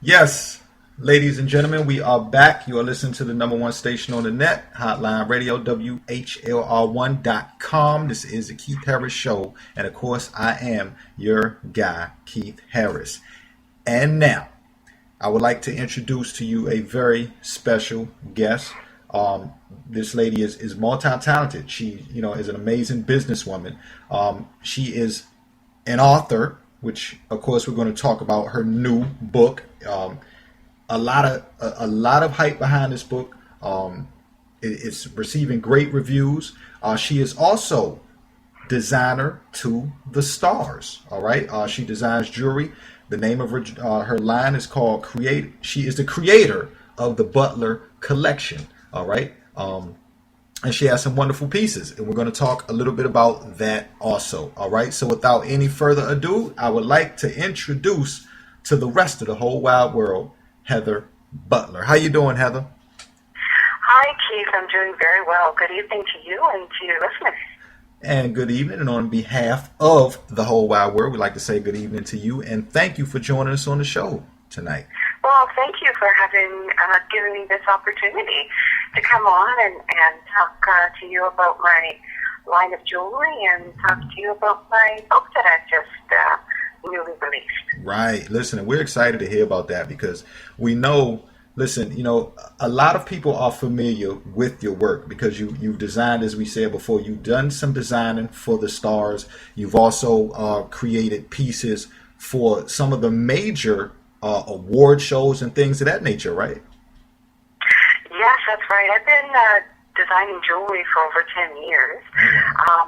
Yes, ladies and gentlemen, we are back. You are listening to the number one station on the net, Hotline Radio, WHLR1.com. This is the Keith Harris Show. And of course, I am your guy, Keith Harris. And now, I would like to introduce to you a very special guest. This lady is multi-talented. She, is an amazing businesswoman. She is an author, which of course we're going to talk about her new book. A lot of hype behind this book. It's receiving great reviews. She is also designer to the stars. All right, she designs jewelry. The name of her line is called Create. She is the creator of the Butler collection. All right. And she has some wonderful pieces, and we're going to talk a little bit about that also. All right. So without any further ado, I would like to introduce to the rest of the whole wide world, Heather Butler. How you doing, Heather? Hi, Keith. I'm doing very well. Good evening to you and to your listeners. And good evening. And on behalf of the whole wide world, we'd like to say good evening to you and thank you for joining us on the show tonight. Well, thank you for giving me this opportunity to come on and talk to you about my line of jewelry and talk to you about my book that I've just newly released. Right. Listen, and we're excited to hear about that because we know, a lot of people are familiar with your work because you've designed, as we said before, you've done some designing for the stars. You've also created pieces for some of the major award shows and things of that nature, right? Yes, that's right. I've been designing jewelry for over 10 years.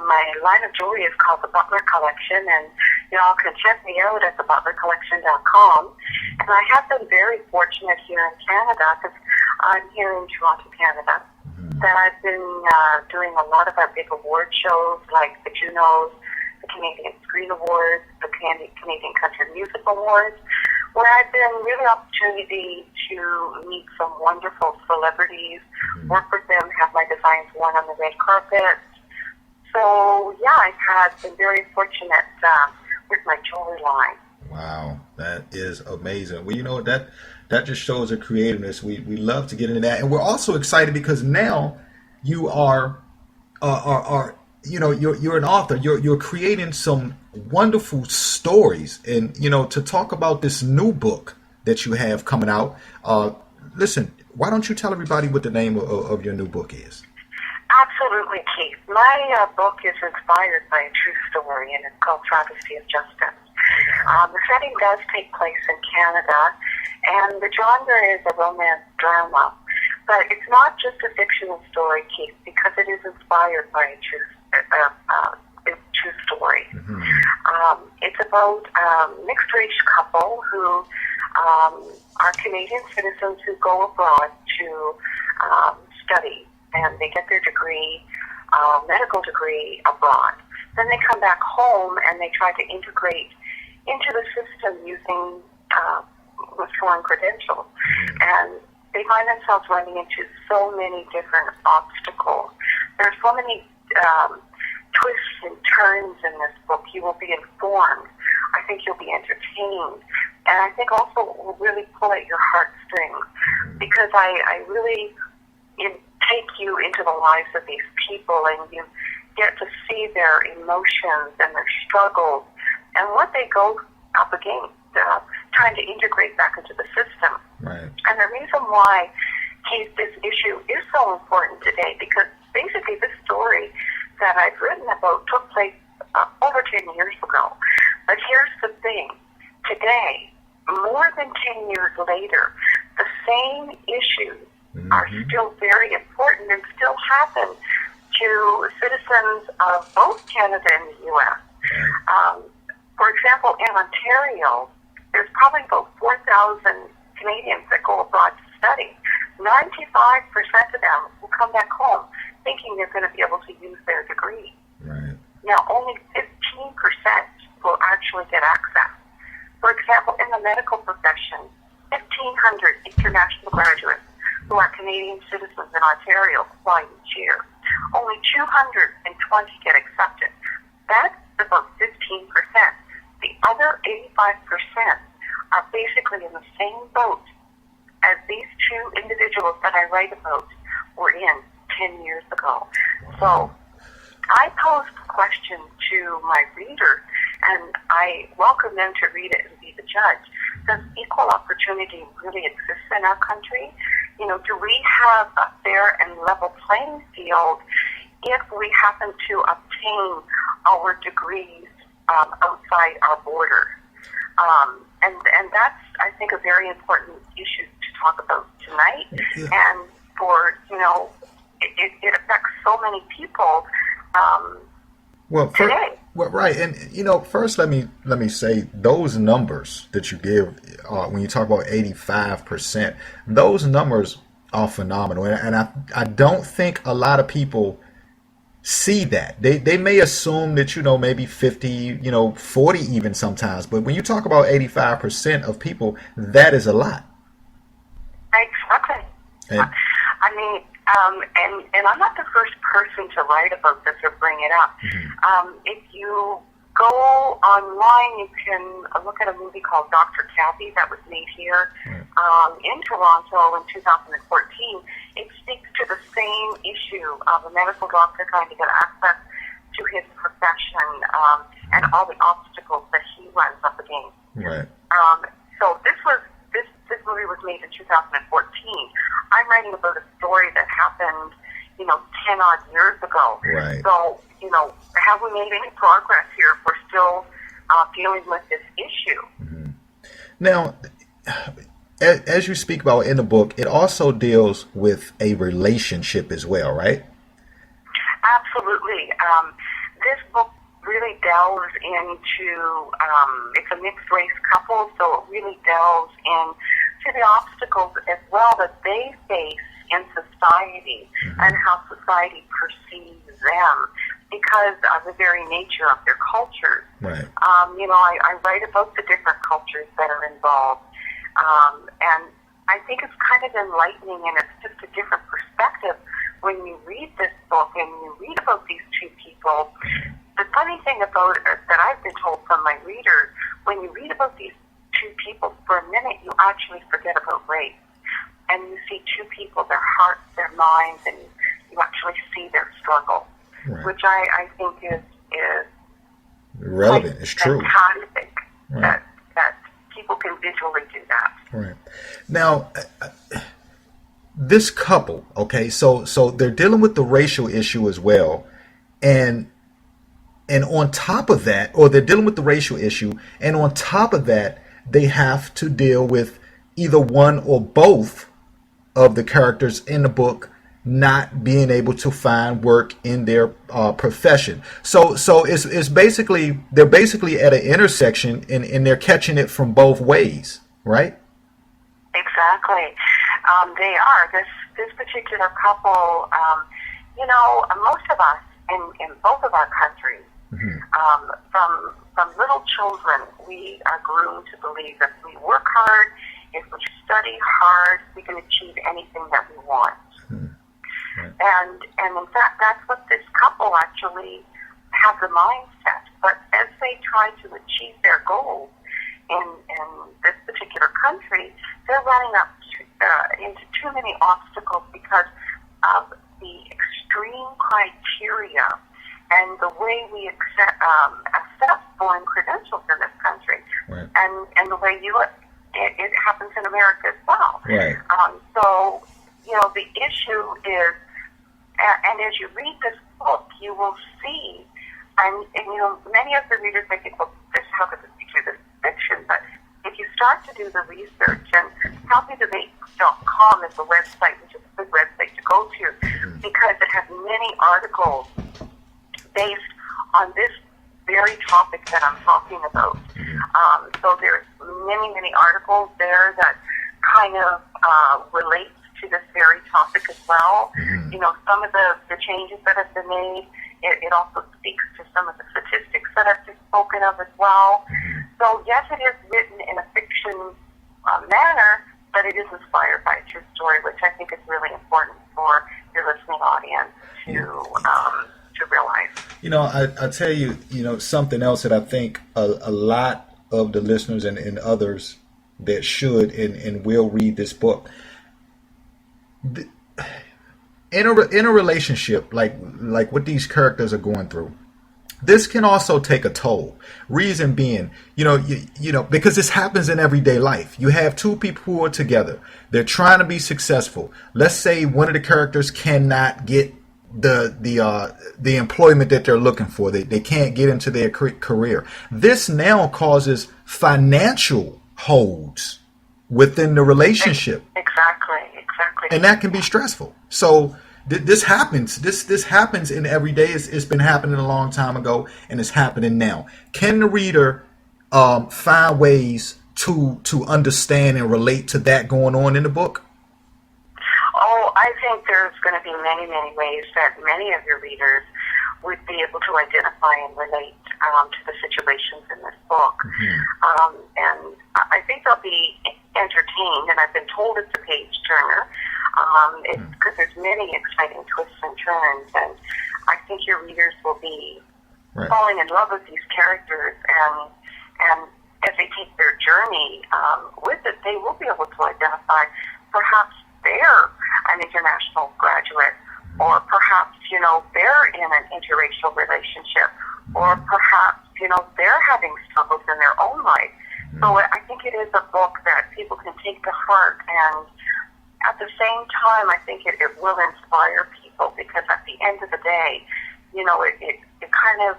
My line of jewelry is called the Butler Collection, and y'all can check me out at thebutlercollection.com. And I have been very fortunate here in Canada, because I'm here in Toronto, Canada, that I've been doing a lot of our big award shows like the Junos, the Canadian Screen Awards, the Canadian Country Music Awards, where I've been really opportunity to meet some wonderful celebrities, work with them, have my designs worn on the red carpet. So, yeah, I've been very fortunate with my jewelry line. Wow, that is amazing. Well, that just shows her creativeness. We love to get into that. And we're also excited because now you are you're an author. You're creating some wonderful stories, and to talk about this new book that you have coming out. Listen, why don't you tell everybody what the name of your new book is? Absolutely, Keith. My book is inspired by a true story, and it's called Travesty of Justice. The setting does take place in Canada, and the genre is a romance drama. But it's not just a fictional story, Keith, because it is inspired by a true story. It's about a mixed-race couple who are Canadian citizens who go abroad to study, and they get their degree, medical degree abroad. Then they come back home and they try to integrate into the system using with foreign credentials. And they find themselves running into so many different obstacles. There are so many twists and turns in this book. You will be informed. I think you'll be entertained. And I think also it will really pull at your heartstrings, because I really take you into the lives of these people, and you get to see their emotions and their struggles and what they go up against trying to integrate back into the system. Right. And the reason why, Keith, this issue is so important today, because basically this story that I've written about took place over 10 years ago. But here's the thing. Today, more than 10 years later, the same issues are still very important and still happen to citizens of both Canada and the U.S. For example, in Ontario, there's probably about 4,000 Canadians that go abroad to study. 95% of them will come back home thinking they're going to be able to use their degree. Right. Now, only 15% will actually get access. For example, in the medical profession, 1,500 international graduates who are Canadian citizens in Ontario apply each year. Only 220 get accepted. That's about 15%. The other 85% are basically in the same boat as these two individuals that I write about were in 10 years ago. So I posed the question to my readers, and I welcome them to read it and be the judge. Does equal opportunity really exist in our country? You know, do we have a fair and level playing field if we happen to obtain our degrees outside our border? And that's, I think, a very important issue to talk about tonight. Yeah. And for, you know, it affects so many people today. Well, right, and you know, first let me say those numbers that you give when you talk about 85%, those numbers are phenomenal, and I don't think a lot of people see that. They may assume that, you know, maybe 50, you know, 40 even sometimes, but when you talk about 85% of people, that is a lot. Exactly. And, I mean, and I'm not the first person to write about this or bring it up. If you go online, you can look at a movie called Dr. Kathy that was made here in Toronto in 2014. It speaks to the same issue of a medical doctor trying to get access to his profession and all the obstacles that he runs up against. right. So this movie was made in 2014. I'm writing about a story that happened, you know, 10 odd years ago. Right. So, you know, have we made any progress here if we're still dealing with this issue? Now, as you speak about in the book, it also deals with a relationship as well, right? Absolutely. This book really delves into, it's a mixed race couple, so it really delves into the obstacles as well that they face in society and how society perceives them because of the very nature of their cultures. Right. You know, I write about the different cultures that are involved, and I think it's kind of enlightening, and it's just a different perspective when you read this book and you read about these two people. The funny thing about it that I've been told from my readers, when you read about these two people for a minute, you actually forget about race. And you see two people, their hearts, their minds, and you actually see their struggle, Right. which I think is Relevant. It's true. fantastic Right. that people can visually do that. Right. Now, this couple, okay, so they're dealing with the racial issue as well, and on top of that, or they're dealing with the racial issue, and on top of that, they have to deal with either one or both of the characters in the book not being able to find work in their profession. So it's basically, they're basically at an intersection, and they're catching it from both ways, right? Exactly. They are. This particular couple, you know, most of us in both of our countries, from little children, we are groomed to believe that if we work hard, if we study hard, we can achieve anything that we want. Right. And in fact, that's what this couple actually have the mindset. But as they try to achieve their goals in this particular country, they're running up into too many obstacles because of the extreme criteria and the way we assess foreign credentials in this country, Right. and the way it happens in America as well. Right. So, you know, the issue is, and as you read this book, you will see, and you know, many of the readers may think, well, how could this be true? This is fiction. But if you start to do the research, and HealthyDebate.com is a website, which is a good website to go to, because it has many articles based on this very topic that I'm talking about. So there's many articles there that kind of relate to this very topic as well. You know, some of the changes that have been made, it also speaks to some of the statistics that I've just spoken of as well. So yes, it is written in a fiction manner, but it is inspired by a true story, which I think is really important for your listening audience to realize. You know, I tell you, you know, something else that I think a lot of the listeners and others that should and will read this book. In a relationship like what these characters are going through, this can also take a toll. Reason being, because this happens in everyday life. You have two people who are together. They're trying to be successful. Let's say one of the characters cannot get the employment that they're looking for. They can't get into their career. This now causes financial holds within the relationship. Exactly. And that can be stressful. So this happens. This happens in every day. It's been happening a long time ago, and it's happening now. Can the reader find ways to understand and relate to that going on in the book? Oh, I think there's going to be many, many ways that many of your readers would be able to identify and relate to the situations in this book. Mm-hmm. And I think they'll be entertained, and I've been told it's a page turner. Because there's many exciting twists and turns, and I think your readers will be falling in love with these characters, and as they take their journey with it, they will be able to identify perhaps they're an international graduate, or perhaps, they're in an interracial relationship, or perhaps, they're having struggles in their own life. So I think it is a book that people can take to heart, and at the same time, I think it will inspire people, because at the end of the day, it kind of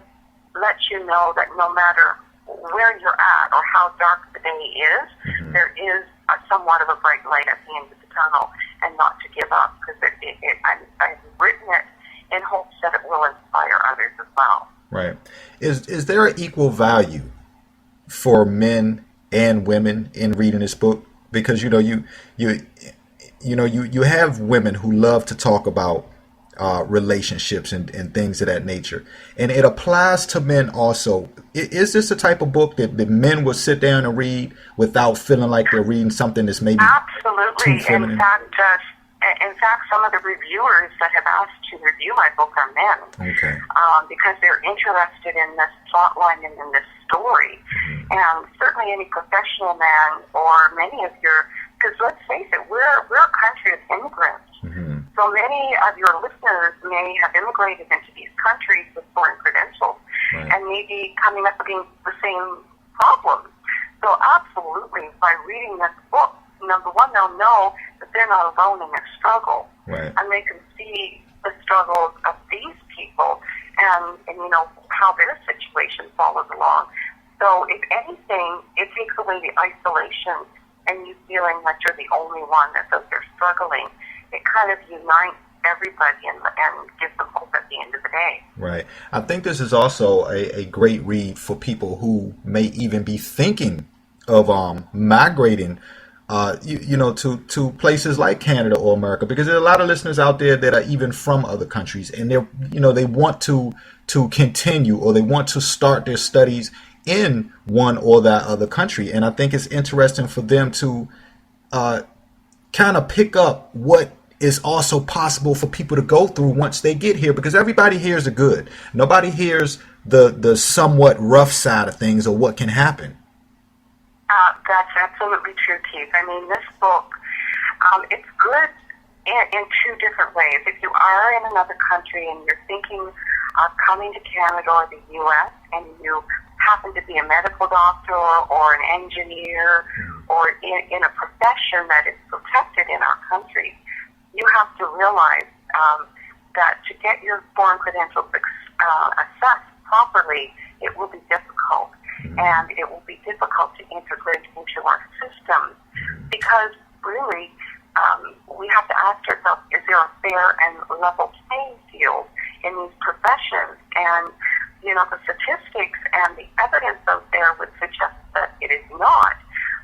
lets you know that no matter where you're at or how dark the day is, there is somewhat of a bright light at the end of the tunnel, and not to give up, because I've written it in hopes that it will inspire others as well. Right. Is there an equal value for men and women in reading this book? Because you have women who love to talk about relationships and things of that nature. And it applies to men also. Is this the type of book that men will sit down and read without feeling like they're reading something that's maybe absolutely too feminine? In fact, some of the reviewers that have asked to review my book are men. Okay. Because they're interested in this plot line and in this story. Mm-hmm. And certainly any professional man, or many of your, because let's face it, we're a country of immigrants. Mm-hmm. So many of your listeners may have immigrated into these countries with foreign credentials, and may be coming up against the same problems. So absolutely, by reading this book, number one, they'll know that they're not alone in their struggle. Right. And they can see the struggles of these people, and how their situation follows along. So if anything, it takes away the isolation and you feeling like you're the only one that's out there struggling. It kind of unites everybody and gives them hope at the end of the day. Right. I think this is also a great read for people who may even be thinking of migrating to places like Canada or America, because there are a lot of listeners out there that are even from other countries, and they want to continue, or they want to start their studies in one or that other country. And I think it's interesting for them to kind of pick up what is also possible for people to go through once they get here, because everybody hears the good. Nobody hears the somewhat rough side of things or what can happen. That's absolutely true, Keith. I mean, this book, it's good in two different ways. If you are in another country and you're thinking of coming to Canada or the U.S., and you happen to be a medical doctor or an engineer or in a profession that is protected in our country, you have to realize that to get your foreign credentials assessed properly, it will be difficult. And it will be difficult to integrate into our system, because really we have to ask ourselves, is there a fair and level playing field in these professions? And, the statistics and the evidence out there would suggest that it is not.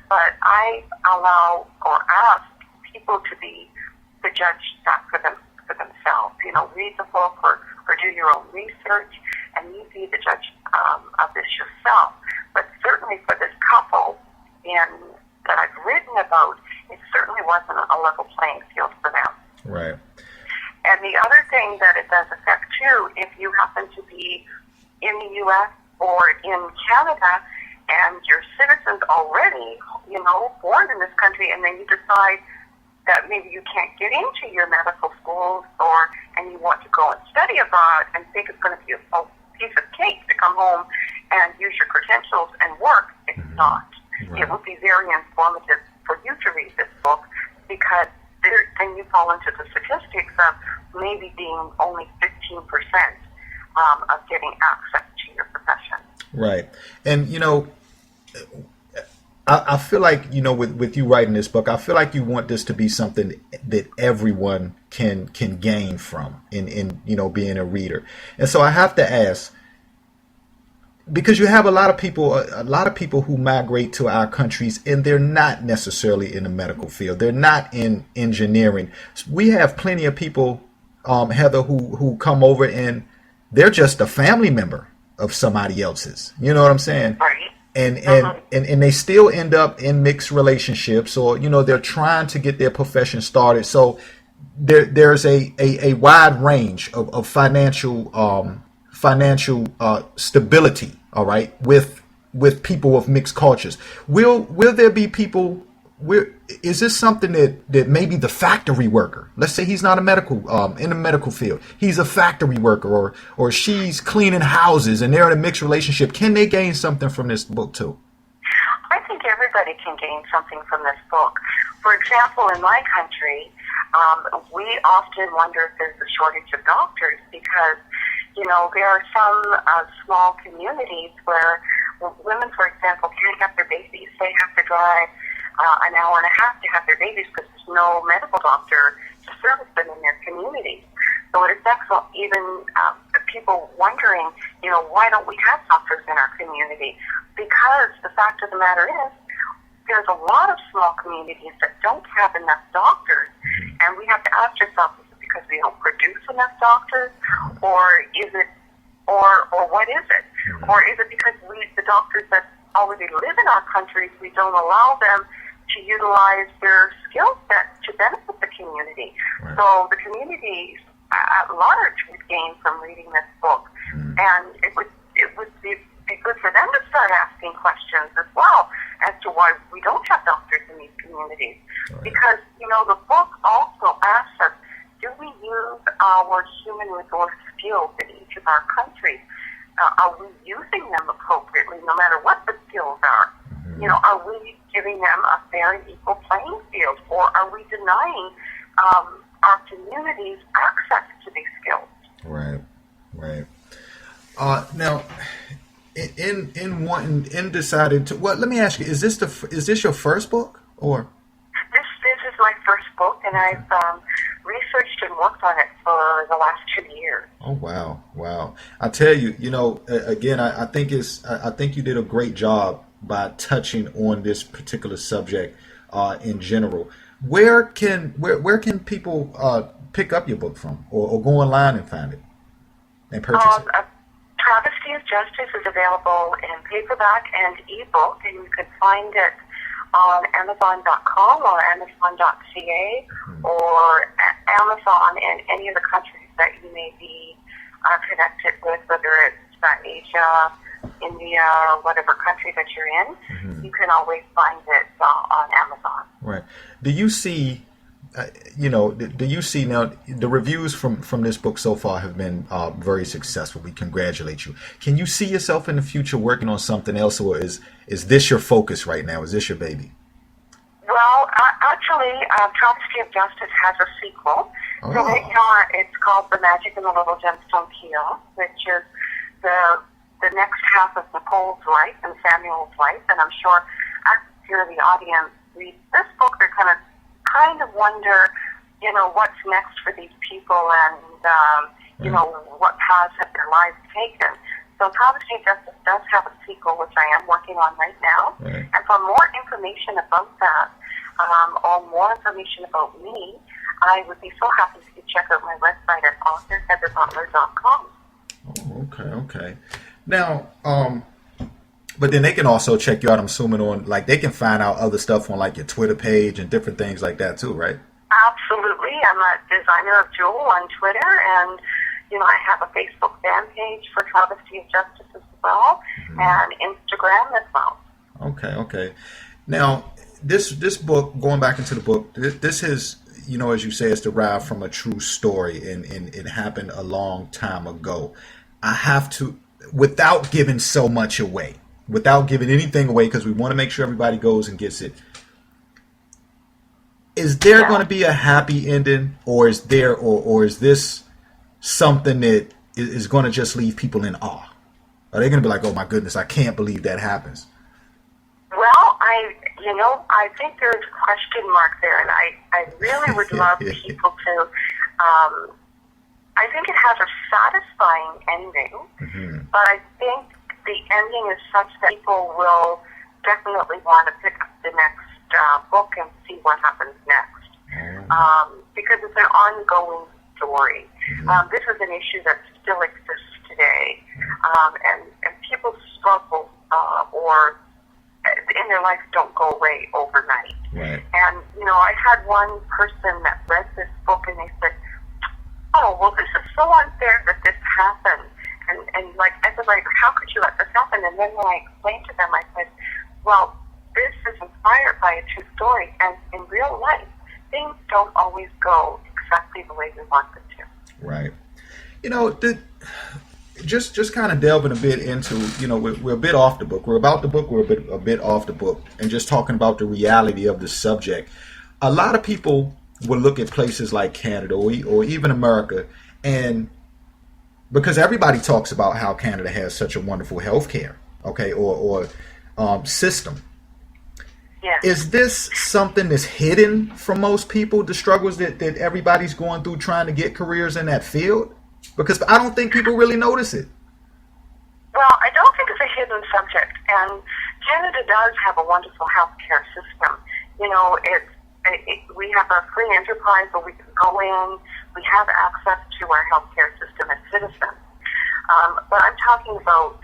But I allow or ask people to judge that for themselves. Read the book or do your own research, and you be the judge of this yourself. But certainly for this couple that I've written about, it certainly wasn't a level playing field for them. Right. And the other thing that it does affect too, if you happen to be in the U.S. or in Canada and you're citizens already born in this country, and then you decide that maybe you can't get into your medical schools, and you want to go and study abroad and think it's going to be a piece of cake to come home and use your credentials and work. It's not. Right. It would be very informative for you to read this book, because then you fall into the statistics of maybe being only 15% of getting access to your profession. Right. And, I feel like, with you writing this book, I feel like you want this to be something that everyone can gain from in being a reader. And so I have to ask, because you have a lot of people who migrate to our countries, and they're not necessarily in the medical field. They're not in engineering. We have plenty of people, Heather, who come over and they're just a family member of somebody else's. You know what I'm saying? Right. And they still end up in mixed relationships, or they're trying to get their profession started. So there's a wide range of financial stability, all right, with people of mixed cultures. Will there be people? Is this something that maybe the factory worker, let's say he's not a medical in the medical field, he's a factory worker, or she's cleaning houses, and they're in a mixed relationship, can they gain something from this book too? I think everybody can gain something from this book. For example, in my country, we often wonder if there's a shortage of doctors, because there are some small communities where women, for example, can't have their babies. They have to drive an hour and a half to have their babies because there's no medical doctor to service them in their communities. So it affects even people wondering, why don't we have doctors in our community? Because the fact of the matter is, there's a lot of small communities that don't have enough doctors, and we have to ask ourselves, is it because we don't produce enough doctors, or is it, or what is it? Or is it because the doctors that already live in our countries, we don't allow them to utilize their skill set to benefit the community? Right. So the community at large would gain from reading this book, and it would be good for them to start asking questions as well as to why we don't have doctors in these communities. Right. Because the book also asks us, do we use our human resource skills in each of our countries? Are we using them appropriately, no matter what the skills are? Are we giving them a fair and equal playing field, or are we denying our communities access to these skills? Right. Now, in deciding to, let me ask you, is this your first book, or? This is my first book, and I've researched and worked on it for the last 2 years. Oh wow! I tell you, again, I think you did a great job by touching on this particular subject in general. Where can people pick up your book from, or go online and find it and purchase it? Travesty of Justice is available in paperback and ebook, and you can find it on Amazon.com or Amazon.ca or Amazon in any of the countries that you may be connected with, whether it's Asia, India, or whatever country that you're in. You can always find it on Amazon. Right. Do you see now, the reviews from this book so far have been very successful. We congratulate you. Can you see yourself in the future working on something else, or is this your focus right now? Is this your baby? Well, actually, Travesty of Justice has a sequel. Oh. So right now it's called The Magic in the Little Gemstone Keel, which is the next half of Nicole's life and Samuel's life. And I'm sure after the audience reads this book, they're kind of wonder, what's next for these people, and what paths have their lives taken. So Travesty of Justice does have a sequel, which I am working on right now. Right. And for more information about that, or more information about me, I would be so happy if you check out my website at authorheatherbutler.com. Oh, okay. Now, but then they can also check you out, I'm assuming, on, they can find out other stuff on, your Twitter page and different things like that, too, right? Absolutely. I'm a designer of Jewel on Twitter, and, I have a Facebook fan page for Travesty of Justice as well, and Instagram as well. Okay. Now, this book, going back into the book, this is, you know, as you say, it's derived from a true story, and it happened a long time ago. I have to, without giving so much away, without giving anything away, because we want to make sure everybody goes and gets it. Is there going to be a happy ending, or is there, or is this something that is going to just leave people in awe? Are they going to be like, oh my goodness, I can't believe that happens? Well, I think there's a question mark there, and I really would love people to, I think it has a satisfying ending, but I think the ending is such that people will definitely want to pick up the next book and see what happens next, because it's an ongoing story. This is an issue that still exists today, and people struggle or in their life don't go away overnight. Right. And, I had one person that read this book and they said, oh, well, this is so unfair that this happened. And I said, how could you let this happen? And then when I explained to them, I said, well, this is inspired by a true story. And in real life, things don't always go exactly the way we want them to. Right. Just kind of delving a bit into, we're a bit off the book. We're about the book. We're a bit off the book, and just talking about the reality of the subject. A lot of people will look at places like Canada or even America, and because everybody talks about how Canada has such a wonderful healthcare, okay, or system. Yeah. Is this something that's hidden from most people? The struggles that everybody's going through trying to get careers in that field. Because I don't think people really notice it. Well, I don't think it's a hidden subject. And Canada does have a wonderful healthcare system. We have a free enterprise where we can go in. We have access to our healthcare system as citizens. But I'm talking about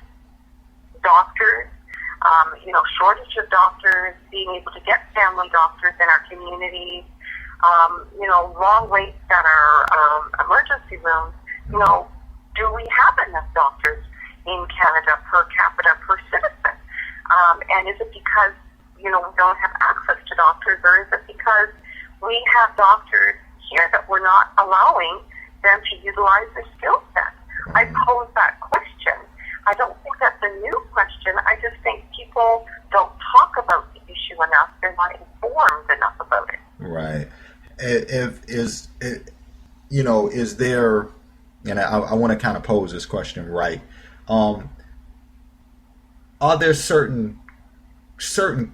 doctors, shortage of doctors, being able to get family doctors in our communities, long waits at our emergency rooms. Do we have enough doctors in Canada per capita per citizen? And is it because, we don't have access to doctors, or is it because we have doctors here that we're not allowing them to utilize their skill set? I pose that question. I don't think that's a new question. I just think people don't talk about the issue enough. They're not informed enough about it. Right. Is there... And I want to kind of pose this question right. Are there certain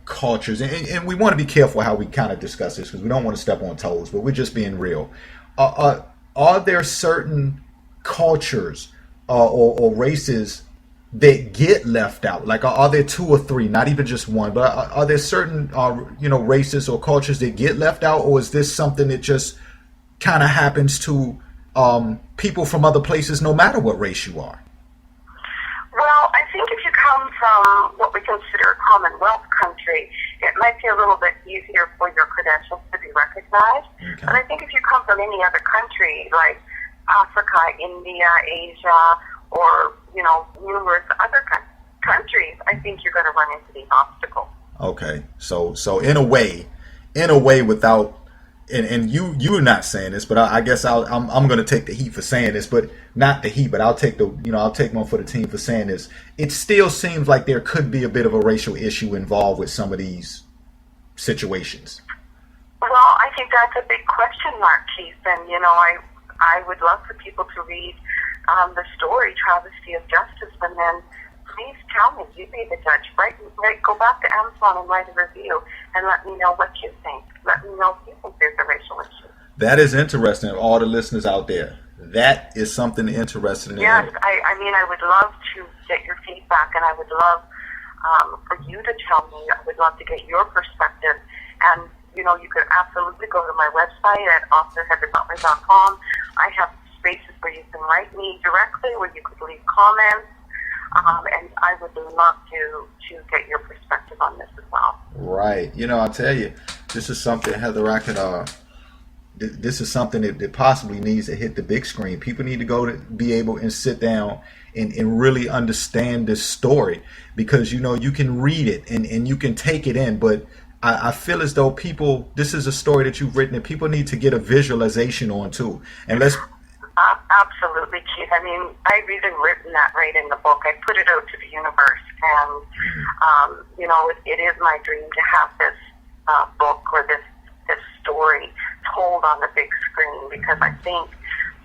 cultures, and we want to be careful how we kind of discuss this because we don't want to step on toes, but we're just being real. Are there certain cultures or races that get left out? Like, are there two or three, not even just one, but are there certain races or cultures that get left out, or is this something that just kind of happens to people from other places, no matter what race you are? Well, I think if you come from what we consider a Commonwealth country, it might be a little bit easier for your credentials to be recognized. Okay. But I think if you come from any other country, like Africa, India, Asia, or, numerous other countries, I think you're going to run into these obstacles. Okay. So in a way, without... And you're not saying this, but I guess I'm going to take the heat for saying this, but not the heat, but I'll take one for the team for saying this. It still seems like there could be a bit of a racial issue involved with some of these situations. Well, I think that's a big question mark, Keith. And I would love for people to read the story Travesty of Justice, and then please tell me, you be the judge. Go back to Amazon and write a review and let me know what you think. Let me know if you think there's a racial issue. That is interesting, all the listeners out there. That is something interesting. Yes, I would love to get your feedback, and I would love for you to tell me. I would love to get your perspective. And, you could absolutely go to my website at authorheatherbutler.com. I have spaces where you can write me directly, where you could leave comments. And I would love to get your perspective on this as well. Right. I'll tell you, this is something, Heather, this is something that possibly needs to hit the big screen. People need to go to be able and sit down and really understand this story, because, you can read it and you can take it in, but I feel as though people, this is a story that you've written and people need to get a visualization on too. And let's absolutely, Keith. I mean, I've even written that right in the book. I put it out to the universe, and it is my dream to have this book or this story told on the big screen, because I think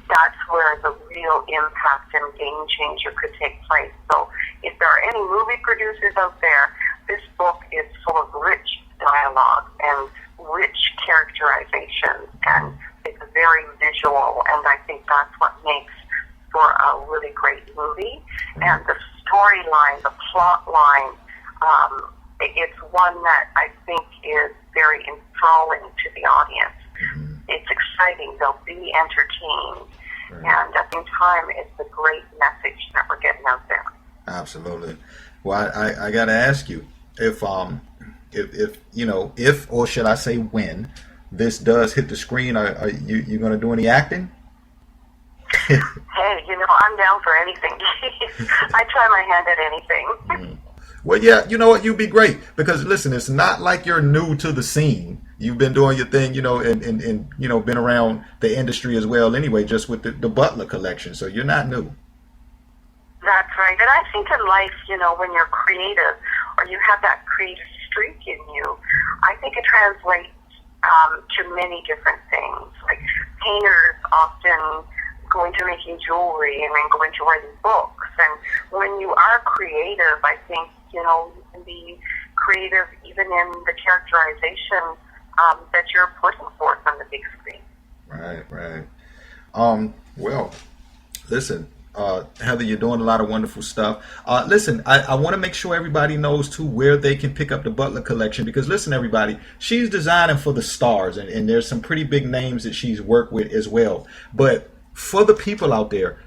that's where the real impact and game changer could take place. So if there are any movie producers out there, this book is full of rich dialogue and rich characterization, and it's very visual, and I think that's what makes for a really great movie. And the storyline, the plot line, it's one that I think is very enthralling to the audience. It's exciting. They'll be entertained. And at the same time, it's a great message that we're getting out there. Absolutely. Well, I got to ask you, if or should I say when this does hit the screen, are you going to do any acting? Hey, I'm down for anything. I try my hand at anything. Well, yeah, you know what? You'd be great, because listen, it's not like you're new to the scene. You've been doing your thing, and been around the industry as well anyway, just with the Butler collection. So you're not new. That's right. And I think in life, when you're creative or you have that creative streak in you, I think it translates to many different things. Like painters often go into making jewelry and then go into writing books. And when you are creative, I think, you can be creative even in the characterization that you're putting forth on the big screen. Right. Well, listen, Heather, you're doing a lot of wonderful stuff. Listen, I want to make sure everybody knows too where they can pick up the Butler collection, because listen, everybody, she's designing for the stars, and there's some pretty big names that she's worked with as well. But for the people out there,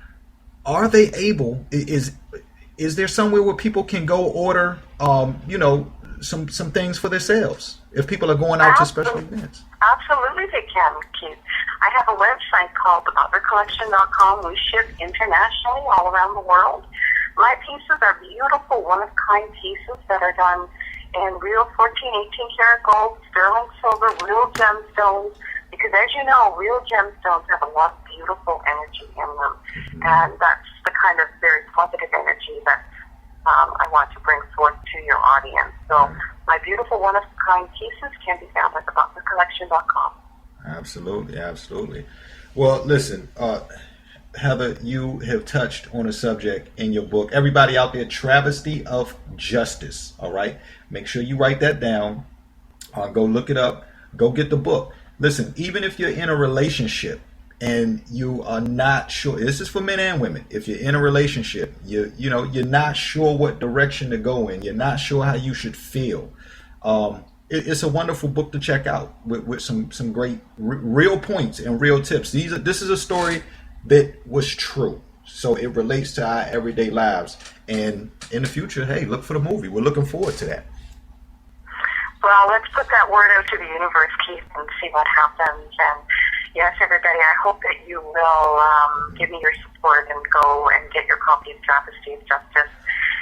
are they able? Is there somewhere where people can go order, some things for themselves if people are going out to special events? Absolutely, they can, Keith. I have a website called thebutlercollection.com. We ship internationally all around the world. My pieces are beautiful, one-of-kind pieces that are done in real 14, 18 karat gold, sterling silver, real gemstones, because as you know, real gemstones have a lot of beautiful energy in them. And that's the kind of very positive energy that I want to bring forth to your audience. So my beautiful one-of-a-kind pieces can be found at thebutlercollection.com. Absolutely. Well, listen, Heather, you have touched on a subject in your book. Everybody out there, Travesty of Justice, all right? Make sure you write that down. Go look it up. Go get the book. Listen, even if you're in a relationship and you are not sure, this is for men and women. If you're in a relationship, you're not sure what direction to go in. You're not sure how you should feel. It's a wonderful book to check out with some great real points and real tips. This is a story that was true, so it relates to our everyday lives. And in the future, hey, look for the movie. We're looking forward to that. Well, let's put that word out to the universe, Keith, and see what happens. And yes, everybody, I hope that you will give me your support and go and get your copy of Travesty of Justice.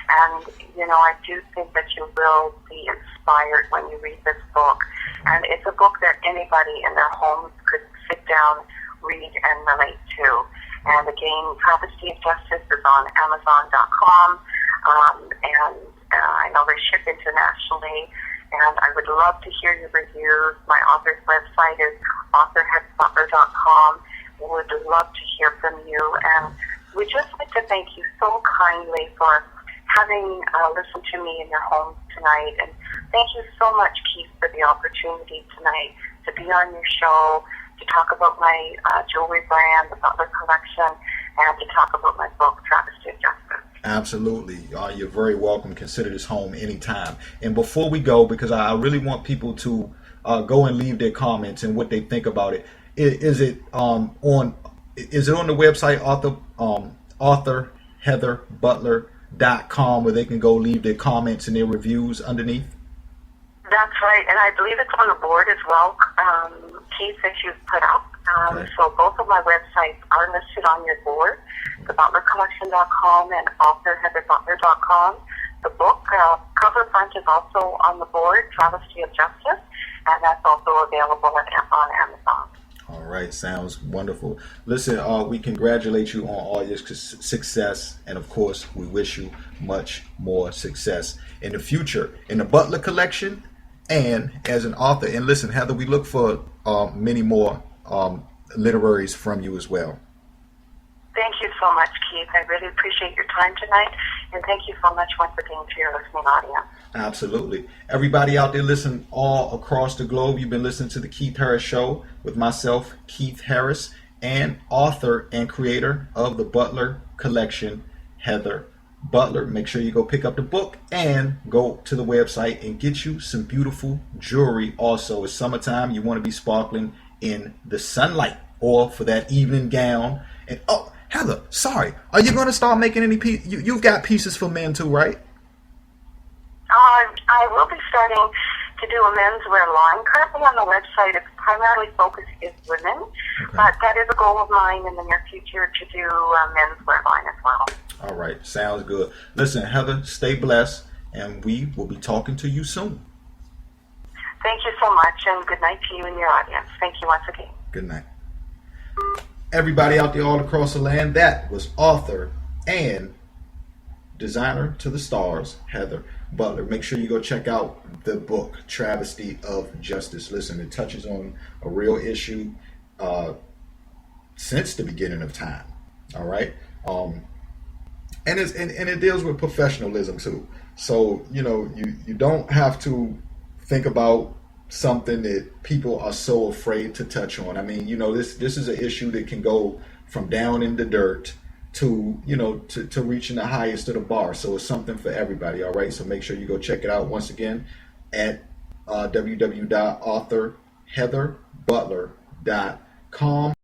And, I do think that you will be inspired when you read this book. And it's a book that anybody in their homes could sit down, read, and relate to. And again, Travesty of Justice is on Amazon.com. And I know they ship internationally. And I would love to hear your reviews. My author's website is author.butler.com. We would love to hear from you. And we'd just like to thank you so kindly for having listened to me in your home tonight. And thank you so much, Keith, for the opportunity tonight to be on your show, to talk about my jewelry brand, the Butler Collection, and to talk about my book, Travesty of Justice. Absolutely. You're very welcome. Consider this home anytime. And before we go, because I really want people to go and leave their comments and what they think about it. Is it on the website authorheatherbutler.com where they can go leave their comments and their reviews underneath? That's right, and I believe it's on the board as well, Keith, that you've put up. Okay. So both of my websites are listed on your board, thebutlercollection.com and authorheatherbutler.com. The book cover front is also on the board, Travesty of Justice, and that's also available on Amazon. All right, sounds wonderful. Listen, we congratulate you on all your success, and of course, we wish you much more success in the future in the Butler collection and as an author. And listen, Heather, we look for many more literaries from you as well. Thank you so much, Keith. I really appreciate your time tonight, and thank you so much once again to your listening audience. Absolutely. Everybody out there listening all across the globe, you've been listening to the Keith Harris Show with myself, Keith Harris, and author and creator of the Butler collection, Heather Butler. Make sure you go pick up the book and go to the website and get you some beautiful jewelry. Also, it's summertime. You want to be sparkling in the sunlight, or for that evening gown. And oh, Heather, sorry, are you going to start making any pieces? You've got pieces for men too, right? I will be starting to do a menswear line. Currently on the website, its primarily focus is women, but that is a goal of mine in the near future to do a menswear line as well. All right, sounds good. Listen, Heather, stay blessed, and we will be talking to you soon. Thank you so much, and good night to you and your audience. Thank you once again. Good night. Everybody out there all across the land, that was author and designer to the stars, Heather Butler. Make sure you go check out the book, Travesty of Justice. Listen, it touches on a real issue since the beginning of time. All right. And it deals with professionalism too. So, you know, you don't have to think about something that people are so afraid to touch on. I mean, you know, this is an issue that can go from down in the dirt to, you know, to reaching the highest of the bar. So it's something for everybody. All right. So make sure you go check it out once again at www.authorheatherbutler.com.